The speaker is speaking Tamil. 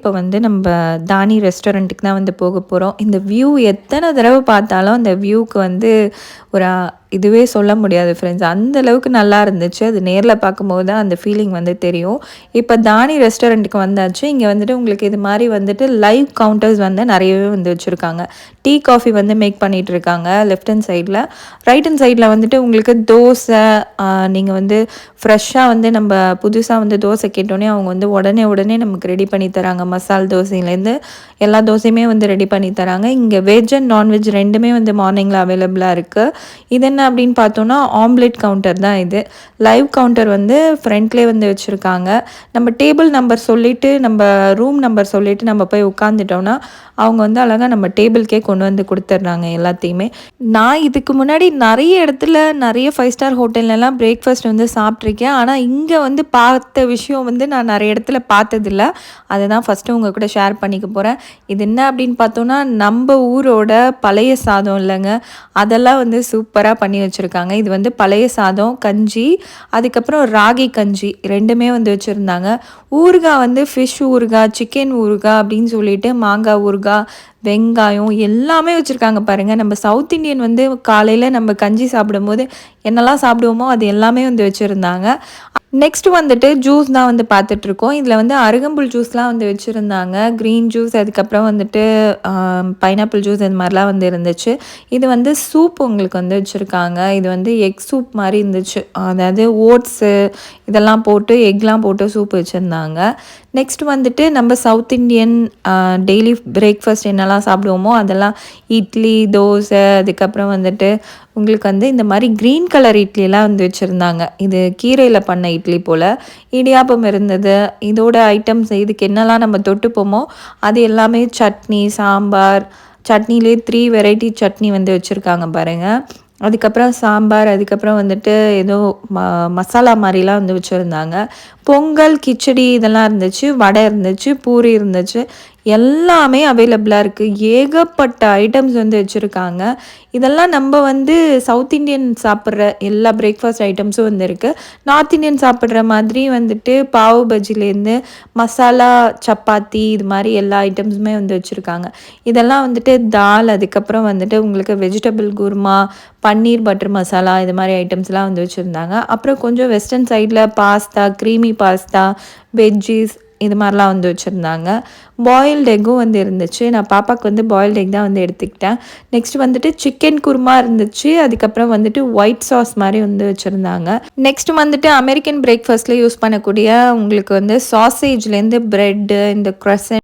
இப்போ வந்து நம்ம தானி ரெஸ்டாரண்ட்டுக்கு தான் வந்து போக போகிறோம். இந்த வியூ எத்தனை தடவை பார்த்தாலும் அந்த வியூக்கு வந்து ஒரு இதுவே சொல்ல முடியாது ஃப்ரெண்ட்ஸ். அந்த அளவுக்கு நல்லா இருந்துச்சு. அது நேரில் பார்க்கும்போது தான் அந்த ஃபீலிங் வந்து தெரியும். இப்போ தானி ரெஸ்டாரண்ட்டுக்கு வந்தாச்சு. இங்கே வந்துட்டு உங்களுக்கு இது மாதிரி வந்துட்டு லைவ் கவுண்டர்ஸ் வந்து நிறையவே வந்து வச்சுருக்காங்க. டீ காஃபி வந்து மேக் பண்ணிகிட்டு இருக்காங்க லெஃப்ட் ஹேண்ட் சைடில். ரைட் ஹேண்ட் சைடில் வந்துட்டு உங்களுக்கு தோசை, நீங்கள் வந்து ஃப்ரெஷ்ஷாக வந்து நம்ம புதுசாக வந்து தோசை கேட்டோன்னே அவங்க வந்து உடனே நமக்கு ரெடி பண்ணி தராங்க. மசால் தோசையிலேருந்து எல்லா தோசையுமே வந்து ரெடி பண்ணி தராங்க. இங்கே வெஜ் அண்ட் நான்வெஜ் ரெண்டுமே வந்து மார்னிங்கில் அவைலபிளாக இருக்குது. இது என்ன அப்படின்னு பார்த்தோன்னா ஆம்லெட் கவுண்டர் தான் இது. லைவ் கவுண்டர் வந்து ஃப்ரண்ட்லேயே வந்து வச்சுருக்காங்க. நம்ம டேபிள் நம்பர் சொல்லிவிட்டு நம்ம ரூம் நம்பர் சொல்லிவிட்டு நம்ம போய் உட்காந்துட்டோன்னா அவங்க வந்து அழகாக நம்ம டேபிள்கே கொண்டு வந்து கொடுத்துட்றாங்க எல்லாத்தையுமே. நான் இதுக்கு முன்னாடி நிறைய இடத்துல நிறைய 5 ஸ்டார் ஹோட்டல்லலாம் பிரேக்ஃபாஸ்ட் வந்து சாப்பிட்ருக்கேன். ஆனால் இங்கே வந்து பார்த்த விஷயம் வந்து நான் நிறைய இடத்துல பார்த்ததில்ல. அதை தான் ஃபஸ்ட்டு உங்கள் கூட ஷேர் பண்ணிக்க போகிறேன். இது என்ன அப்படின்னு பார்த்தோன்னா நம்ம ஊரோட பழைய சாதம் இல்லைங்க, அதெல்லாம் வந்து சூப்பராக பண்ணி வச்சுருக்காங்க. இது வந்து பழைய சாதம், கஞ்சி, அதுக்கப்புறம் ராகி கஞ்சி ரெண்டுமே வந்து வச்சுருந்தாங்க. ஊறுகாய் வந்து ஃபிஷ் ஊறுகாய், சிக்கன் ஊறுகாய் அப்படின்னு சொல்லிட்டு மாங்காய் ஊறுகாய், வெங்காயம் எல்லாமே வச்சுருக்காங்க பாருங்கள். நம்ம சவுத் இண்டியன் வந்து காலையில் நம்ம கஞ்சி சாப்பிடும்போது என்னெல்லாம் சாப்பிடுவோமோ அது எல்லாமே வந்து வச்சுருந்தாங்க. நெக்ஸ்ட்டு வந்துட்டு ஜூஸ் தான் வந்து பார்த்துட்ருக்கோம். இதில் வந்து அருகம்புல் ஜூஸ்லாம் வந்து வச்சுருந்தாங்க. க்ரீன் ஜூஸ், அதுக்கப்புறம் வந்துட்டு பைனாப்பிள் ஜூஸ் இது மாதிரிலாம் வந்து இருந்துச்சு. இது வந்து சூப் உங்களுக்கு வந்து வச்சுருக்காங்க. இது வந்து எக் சூப் மாதிரி இருந்துச்சு. அதாவது ஓட்ஸு இதெல்லாம் போட்டு எக்லாம் போட்டு சூப் வச்சுருந்தாங்க. நெக்ஸ்ட் வந்துட்டு நம்ம சவுத் இண்டியன் டெய்லி பிரேக்ஃபாஸ்ட் என்னெல்லாம் சாப்பிடுவோமோ அதெல்லாம் இட்லி, தோசை, அதுக்கப்புறம் வந்துட்டு உங்களுக்கு வந்து இந்த மாதிரி க்ரீன் கலர் இட்லிலாம் வந்து வச்சுருந்தாங்க. இது கீரையில் பண்ண இட்லி போல். இடியாப்பம் இருந்தது. இதோட ஐட்டம்ஸ் இதுக்கு என்னெல்லாம் நம்ம தொட்டுப்போமோ அது எல்லாமே சட்னி, சாம்பார், சட்னிலே 3 வெரைட்டி சட்னி வந்து வச்சுருக்காங்க பாருங்கள். அதுக்கப்புறம் சாம்பார், அதுக்கப்புறம் வந்துட்டு ஏதோ மசாலா மாதிரிலாம் வந்து வச்சுருந்தாங்க. பொங்கல், கிச்சடி இதெல்லாம் இருந்துச்சு. வடை இருந்துச்சு, பூரி இருந்துச்சு. எல்லாமே அவைலபிளாக இருக்குது. ஏகப்பட்ட ஐட்டம்ஸ் வந்து வச்சுருக்காங்க. இதெல்லாம் நம்ம வந்து சவுத் இண்டியன் சாப்பிட்ற எல்லா பிரேக்ஃபாஸ்ட் ஐட்டம்ஸும் வந்து இருக்குது. நார்த் இண்டியன் சாப்பிட்ற மாதிரி வந்துட்டு பாவு பஜ்ஜிலேருந்து மசாலா சப்பாத்தி இது மாதிரி எல்லா ஐட்டம்ஸுமே வந்து வச்சுருக்காங்க. இதெல்லாம் வந்துட்டு தால், அதுக்கப்புறம் வந்துட்டு உங்களுக்கு வெஜிடபிள் குருமா, பன்னீர் பட்டர் மசாலா இது மாதிரி ஐட்டம்ஸ்லாம் வந்து வச்சுருந்தாங்க. அப்புறம் கொஞ்சம் வெஸ்டர்ன் சைடில் பாஸ்தா, க்ரீமி பாஸ்தா, வெஜ்ஜீஸ் இது மாதிரிலாம் வந்து வச்சுருந்தாங்க. பாயில்டு எக்கும் வந்து இருந்துச்சு. நான் பாப்பாவுக்கு வந்து பாயில்டு எக் தான் வந்து எடுத்துக்கிட்டேன். நெக்ஸ்ட் வந்துட்டு சிக்கன் குருமா இருந்துச்சு. அதுக்கப்புறம் வந்துட்டு ஒயிட் சாஸ் மாதிரி வந்து வச்சுருந்தாங்க. நெக்ஸ்ட் வந்துட்டு அமெரிக்கன் பிரேக்ஃபாஸ்ட்டில் யூஸ் பண்ணக்கூடிய உங்களுக்கு வந்து சாசேஜ்லேருந்து ப்ரெட்டு, இந்த க்ரசன்